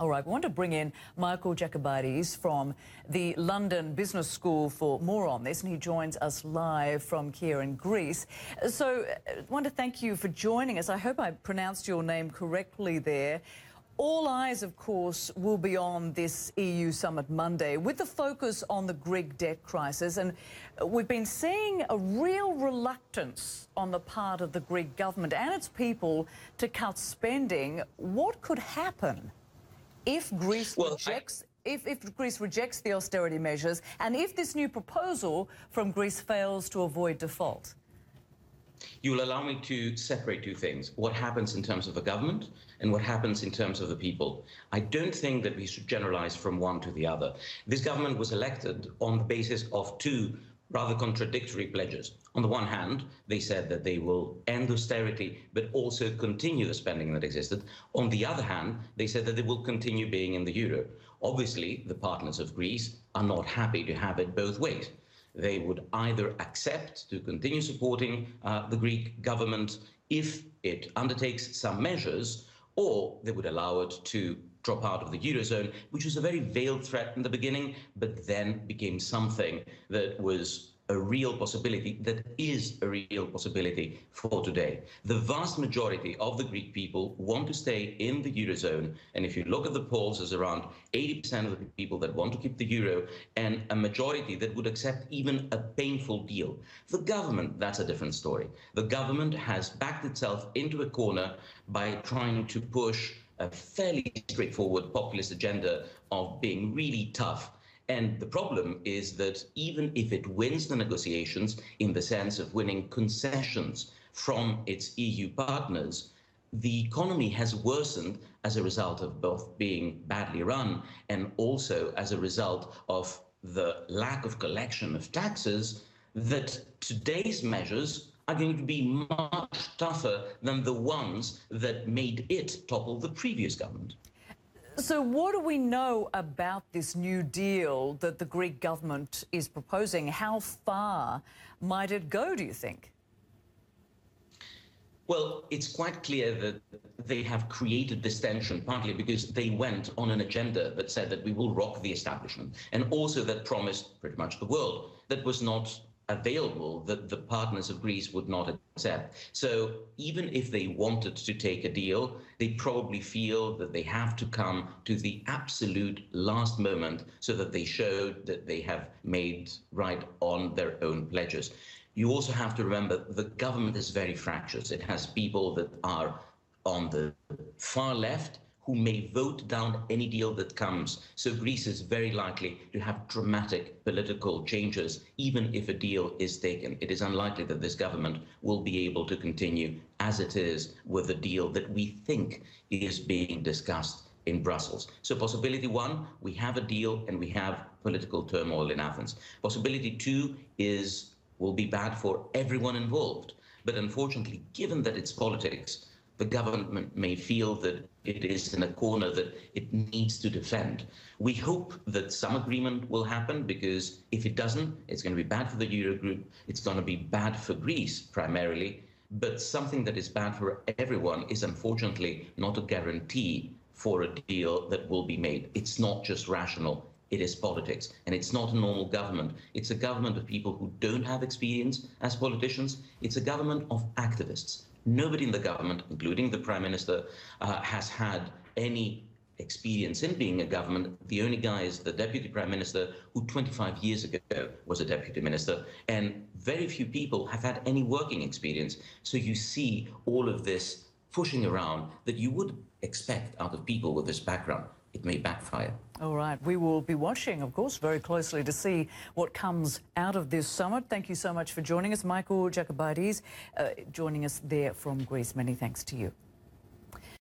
All right, we want to bring in Michael Jacobides from the London Business School for more on this, and he joins us live from here in Greece. So I want to thank you for joining us. I hope I pronounced your name correctly there. All eyes, of course, will be on this EU summit Monday with the focus on the Greek debt crisis. And we've been seeing a real reluctance on the part of the Greek government and its people to cut spending. What could happen if Greece if Greece rejects the austerity measures and if this new proposal from Greece fails to avoid default? You will allow me to separate two things: what happens in terms of the government and what happens in terms of the people. I don't think that we should generalize from one to the other. This government was elected on the basis of two rather contradictory pledges. On the one hand, they said that they will end austerity, but also continue the spending that existed. On the other hand, they said that they will continue being in the euro. Obviously, the partners of Greece are not happy to have it both ways. They would either accept to continue supporting the Greek government if it undertakes some measures, or they would allow it to drop out of the Eurozone, which was a very veiled threat in the beginning, but then became something that was a real possibility, that is a real possibility for today. The vast majority of the Greek people want to stay in the Eurozone. And if you look at the polls, there's around 80% of the people that want to keep the euro and a majority that would accept even a painful deal. The government, that's a different story. The government has backed itself into a corner by trying to push a fairly straightforward populist agenda of being really tough. And the problem is that even if it wins the negotiations in the sense of winning concessions from its EU partners, the economy has worsened as a result of both being badly run and also as a result of the lack of collection of taxes, that today's measures are going to be much tougher than the ones that made it topple the previous government. So what do we know about this new deal that the Greek government is proposing? How far might it go, do you think? Well, it's quite clear that they have created this tension partly because they went on an agenda that said that we will rock the establishment, and also that promised pretty much the world that was not available, that the partners of Greece would not accept. So even if they wanted to take a deal, they probably feel that they have to come to the absolute last moment so that they showed that they have made right on their own pledges. You also have to remember the government is very fractious. It has people that are on the far left who may vote down any deal that comes. So Greece is very likely to have dramatic political changes, even if a deal is taken. It is unlikely that this government will be able to continue as it is with a deal that we think is being discussed in Brussels. So possibility one, we have a deal and we have political turmoil in Athens. Possibility two will be bad for everyone involved. But unfortunately, given that it's politics, the government may feel that it is in a corner that it needs to defend. We hope that some agreement will happen, because if it doesn't, it's going to be bad for the Eurogroup. It's going to be bad for Greece primarily. But something that is bad for everyone is unfortunately not a guarantee for a deal that will be made. It's not just rational. It is politics, and it's not a normal government. It's a government of people who don't have experience as politicians. It's a government of activists. Nobody in the government, including the Prime Minister, has had any experience in being a government. The only guy is the Deputy Prime Minister, who 25 years ago was a Deputy Minister, and very few people have had any working experience. So you see all of this pushing around that you would expect out of people with this background. It may backfire. All right. We will be watching, of course, very closely to see what comes out of this summit. Thank you so much for joining us. Michael Jacobides joining us there from Greece. Many thanks to you.